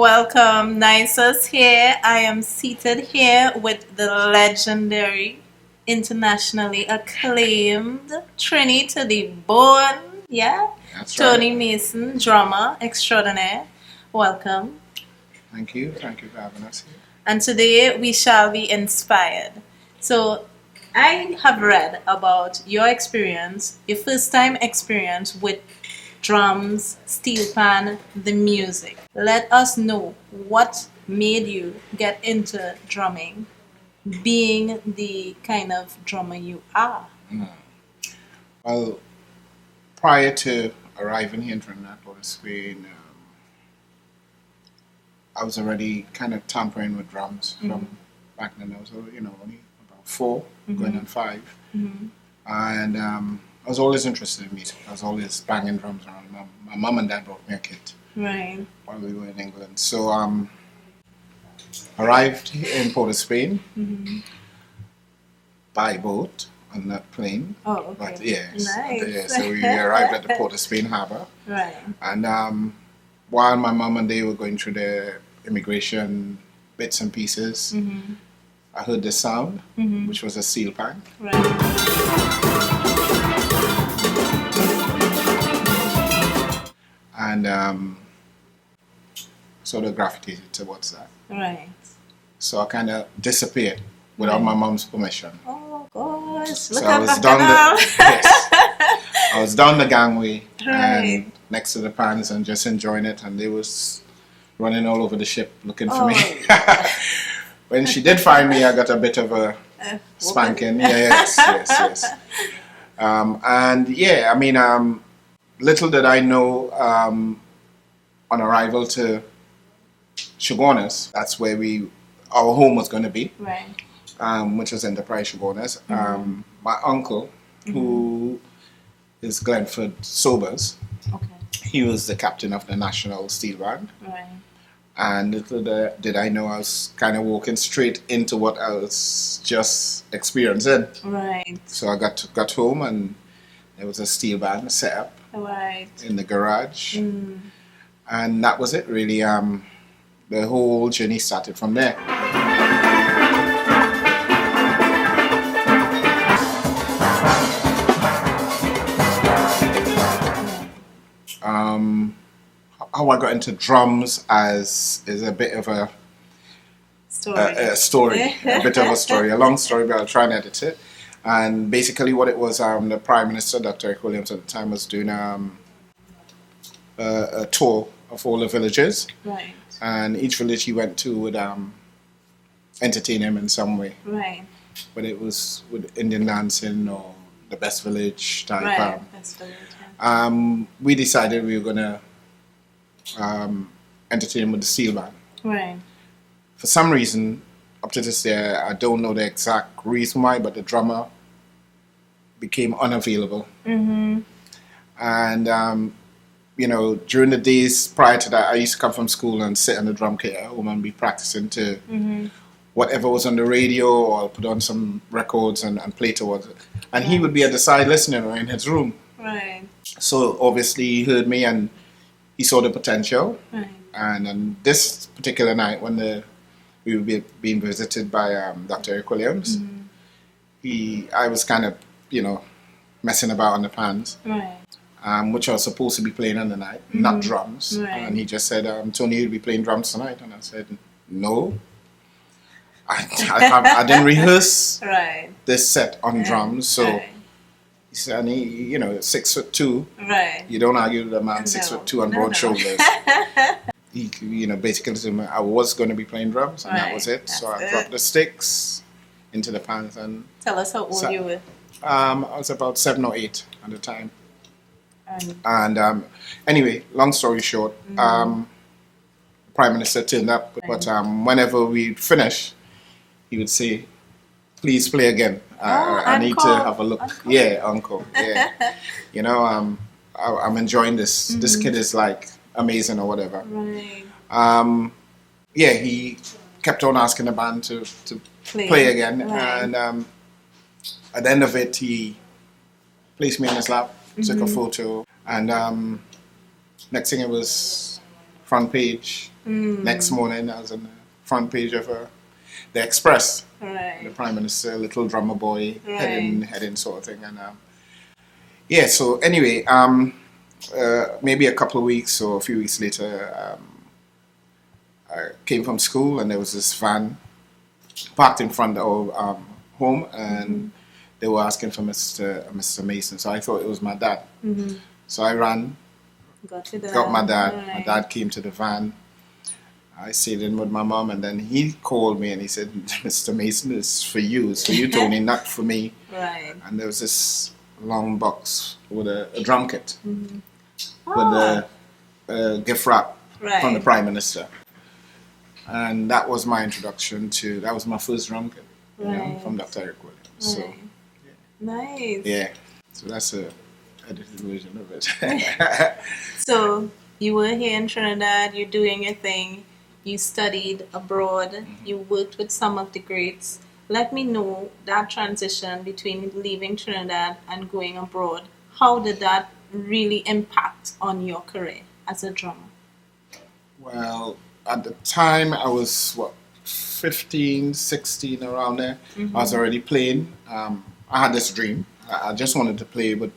Welcome, Nysus here. I am seated here with the legendary, internationally acclaimed Trini to the bone. Yeah, That's Tony right. Mason, drummer extraordinaire. Welcome. Thank you for having us here. And today we shall be inspired. So, I have read about your experience, your first time experience with drums, steel pan, the music. Let us know what made you get into drumming, being the kind of drummer you are. Well, prior to arriving here in Trinidad, Spain, I was already kind of tampering with drums from back then. I was, only about 4, going on 5, and I was always interested in music. I was always banging drums around. My mum and dad brought me a kit Right. while we were in England. So arrived in Port of Spain by boat on that plane. Oh, okay. But yes, Nice. so we arrived at the Port of Spain harbour, Right. and while my mum and they were going through the immigration bits and pieces, I heard the sound, which was a seal pan. Right. And sort of gravitated towards that. Right. So I kind of disappeared without my mum's permission. Oh gosh. Look So at I was the down canal. I was down the gangway Right. and next to the pans and just enjoying it, and they was running all over the ship looking for me. When she did find me, I got a bit of a spanking. Yes. And yeah, I mean, little did I know, on arrival to Shogunas, that's where our home was going to be, Right. which was Enterprise Shogunas. My uncle, who is Glenford Sobers, Okay. he was the captain of the National Steel Band. Right. And little did I know I was kind of walking straight into what I was just experiencing. Right. So I got home and there was a steel band set up Right. in the garage. And that was it really. The whole journey started from there. How I got into drums is a bit of a Story. a bit of a story, a long story, but I'll try and edit it. And basically what it was, the Prime Minister, Dr. Eric Williams at the time, was doing a tour of all the villages. Right. And each village he went to would entertain him in some way. Right. Whether it was with Indian dancing or the best village type. Right. That's the word. We decided we were going to entertain him with the steel band. Right. For some reason, up to this day, I don't know the exact reason why, but the drummer became unavailable. And, during the days prior to that, I used to come from school and sit on the drum kit at home and be practicing to whatever was on the radio, or I'll put on some records and play towards it. And he would be at the side listening or in his room. Right. So obviously he heard me and he saw the potential. Right. And on this particular night when we were being visited by Dr. Eric Williams, I was kind of, messing about on the pans. Right. Which I was supposed to be playing on the night, not drums. Right. And he just said, Tony, you'll be playing drums tonight. And I said, no. I didn't rehearse Right. this set on drums. So Right. he said, 6'2". Right. You don't argue with a man 6'2" and broad shoulders. He, basically told me I was going to be playing drums, and that was it. So I dropped the sticks into the pans and... Tell us how old you were. I was about 7 or 8 at the time. And Anyway, long story short, Prime Minister turned up, but whenever we finish, he would say, "Please play again. I need to have a look." Uncle. Yeah, uncle. Yeah. I'm enjoying this. This kid is like amazing or whatever. Right. He kept on asking the band to play again, and at the end of it, he placed me on his lap, took a photo, and next thing it was front page. Next morning, I was on the front page of the Express. Right. The Prime Minister, little drummer boy, Right. heading sort of thing. And yeah, so anyway, maybe a couple of weeks or a few weeks later, I came from school and there was this van parked in front of our home, and they were asking for Mr. Mason. So I thought it was my dad. So I ran, Got your dad. got my dad. Right. My dad came to the van. I stayed in with my mom, and then he called me and he said, "Mr. Mason, it's for you. It's for you, Tony, not for me." Right. And there was this long box with a drum kit Ah. with a gift wrap from the Right. Prime Minister. And that was my introduction that was my first drum kit, Right. from Dr. Eric Williams. So, Right. Nice. yeah. So that's a edited version of it. So you were here in Trinidad, you're doing your thing, you studied abroad, you worked with some of the greats. Let me know that transition between leaving Trinidad and going abroad. How did that really impact on your career as a drummer? Well, at the time I was, 15, 16, around there. I was already playing. I had this dream. I just wanted to play, but,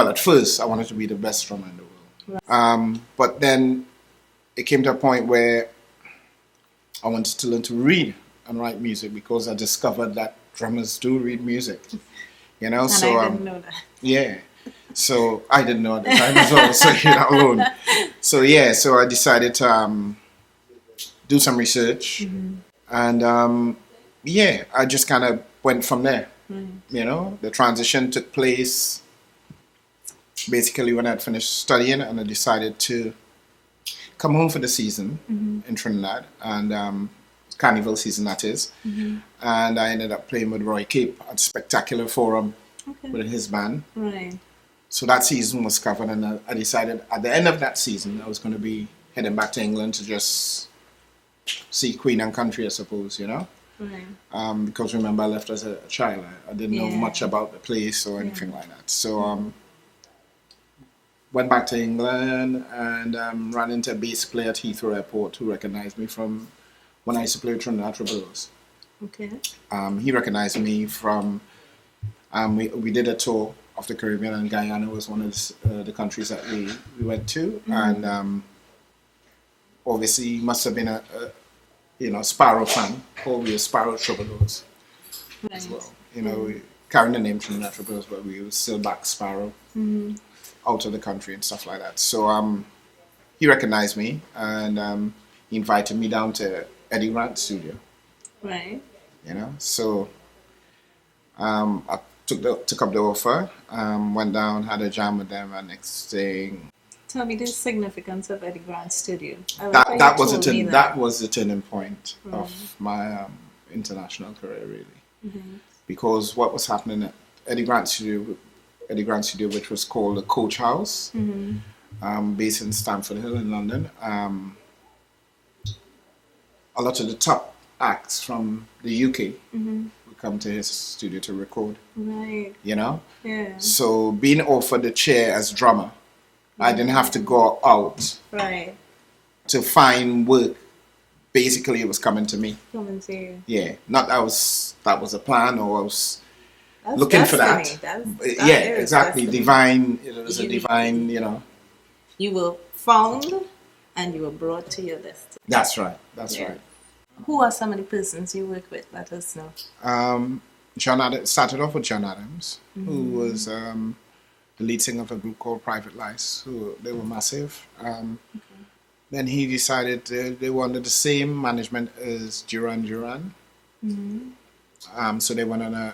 at first I wanted to be the best drummer in the world. But then it came to a point where I wanted to learn to read and write music, because I discovered that drummers do read music. And So I didn't know that. yeah. So I didn't know at the time as well, so you're not alone. So yeah, so I decided to do some research, and yeah, I just kind of went from there. The transition took place basically when I'd finished studying, and I decided to come home for the season in Trinidad, and carnival season that is. And I ended up playing with Roy Cape at Spectacular Forum with his band. Right. So that season was covered, and I decided at the end of that season I was going to be heading back to England to just see Queen and Country, I suppose, Right. because remember I left as a child. I didn't know Yeah. much about the place or anything like that. So went back to England and ran into a bass player at Heathrow Airport who recognized me from when I used to play with Trinidad Troubadours. Okay. He recognized me from, we did a tour of the Caribbean, and Guyana was one of the countries that we went to. And obviously he must have been a Sparrow fan, or we were Sparrow Troubadours as well. We carrying the name Trinidad Troubadours, but we were still back Sparrow out of the country and stuff like that. So he recognized me, and he invited me down to Eddie Grant's studio. Right. So I took up the offer, went down, had a jam with them, and next thing. Tell me the significance of Eddie Grant's studio. That was the turning point of my international career, really, because what was happening at Eddie Grant's studio, which was called the Coach House, based in Stamford Hill in London. A lot of the top acts from the UK would come to his studio to record. Right. Yeah. So being offered the chair as drummer, I didn't have to go out right. to find work. Basically, it was coming to me. Come to you. Yeah, not that was a plan, or I was That's looking for destiny. that. That Yeah, is exactly. destiny. Divine. It was a divine. You were found and you were brought to your destiny. That's right. That's Yeah. right. Who are some of the persons you work with? Let us know. John Adams started off with John Adams, who was the lead singer of a group called Private Lice. They were massive. Then he decided they wanted the same management as Duran Duran. So they went on a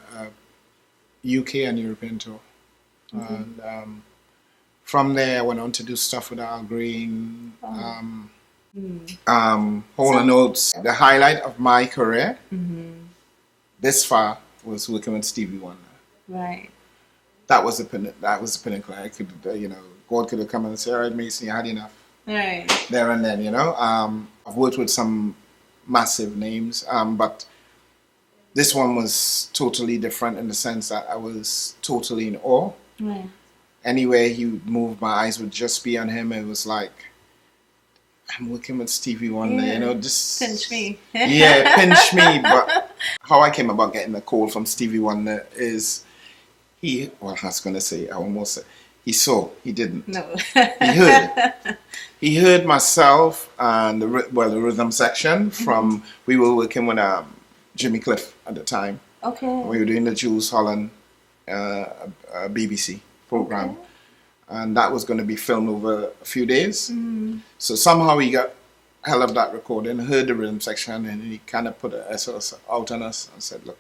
UK and European tour. And from there, I went on to do stuff with Al Green, Hall and Oates. The highlight of my career this far was working with Stevie Wonder. Right. That was the pinnacle. I could, God could have come and said, "All right, Mason, you had enough." Right. There and then, I've worked with some massive names, but this one was totally different in the sense that I was totally in awe. Right. Anywhere he would move, my eyes would just be on him. It was like I'm working with Stevie Wonder, you know, just Pinch me. Yeah, pinch me. But how I came about getting a call from Stevie Wonder is well, I was gonna say, I almost said, he didn't. No. He heard myself and the rhythm section from, we were working with Jimmy Cliff at the time. Okay. We were doing the Jules Holland BBC program. Okay. And that was going to be filmed over a few days. So somehow he got hell of that recording, heard the rhythm section, and he kind of put a SOS out on us and said, look,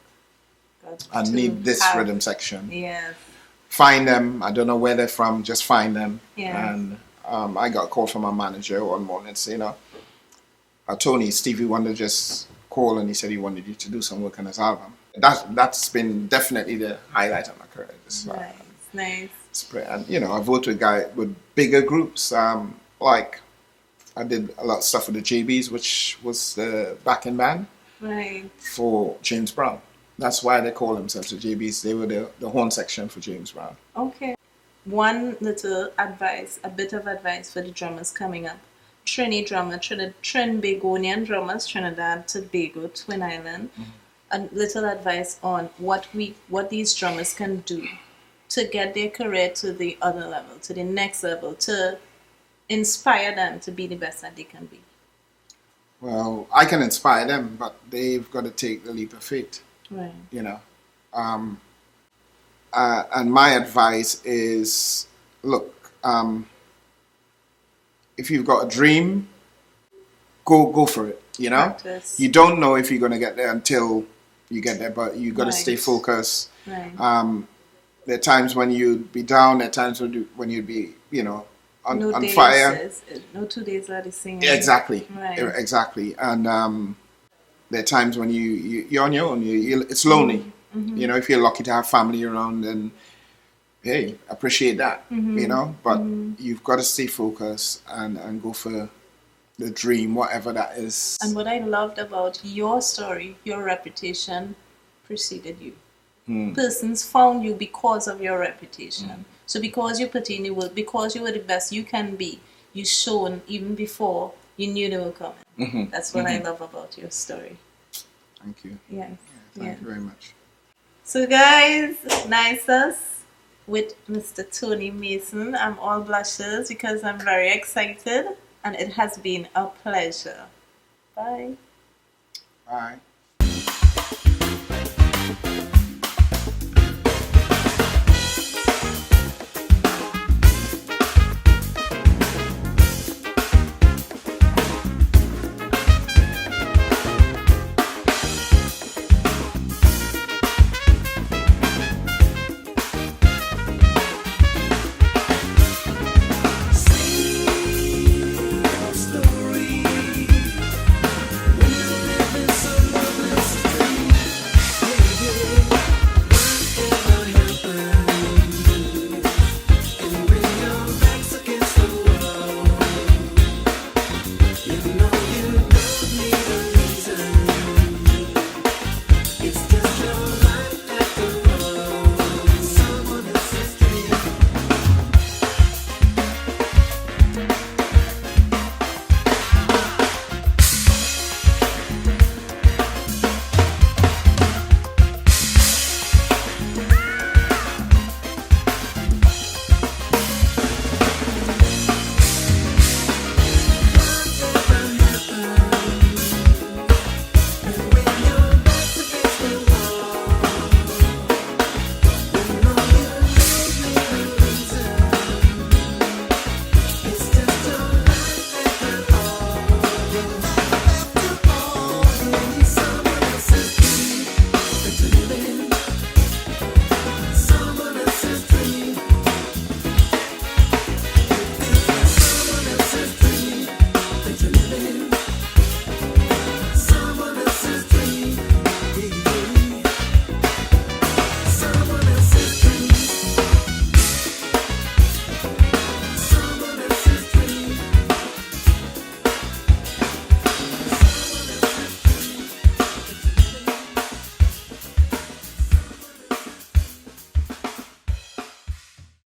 I need this rhythm section. Yes. Find them. I don't know where they're from. Just find them. Yeah. And I got a call from my manager one morning and said, Tony, Stevie Wonder just called and he said he wanted you to do some work on his album. That's been definitely the highlight of my career. Nice. And I've worked with bigger groups. Like I did a lot of stuff with the JBs, which was the backing band for James Brown. That's why they call themselves the JBs. They were the horn section for James Brown. Okay. One little advice, a bit of advice for the drummers coming up. Trinbagonian drummers, Trinidad, Tobago, Twin Island. A little advice on what these drummers can do to get their career to the other level, to the next level, to inspire them to be the best that they can be. Well, I can inspire them, but they've got to take the leap of faith. Right. And my advice is, look, if you've got a dream, go for it. Practice. You don't know if you're going to get there until you get there, but you got to stay focused. Right. There are times when you'd be down. There are times when you'd be, on fire. No 2 days are the same. Exactly. Right. Exactly. And there are times when you're on your own. It's lonely. If you're lucky to have family around, then hey, appreciate that. But you've got to stay focused and go for the dream, whatever that is. And what I loved about your story, your reputation preceded you. Persons found you because of your reputation. So because you put in the work, because you were the best you can be, you shown even before you knew they were coming. That's what I love about your story. Thank you. Yes. Thank you very much. So guys, Nysus with Mr. Tony Mason. I'm all blushes because I'm very excited and it has been a pleasure. Bye. Bye.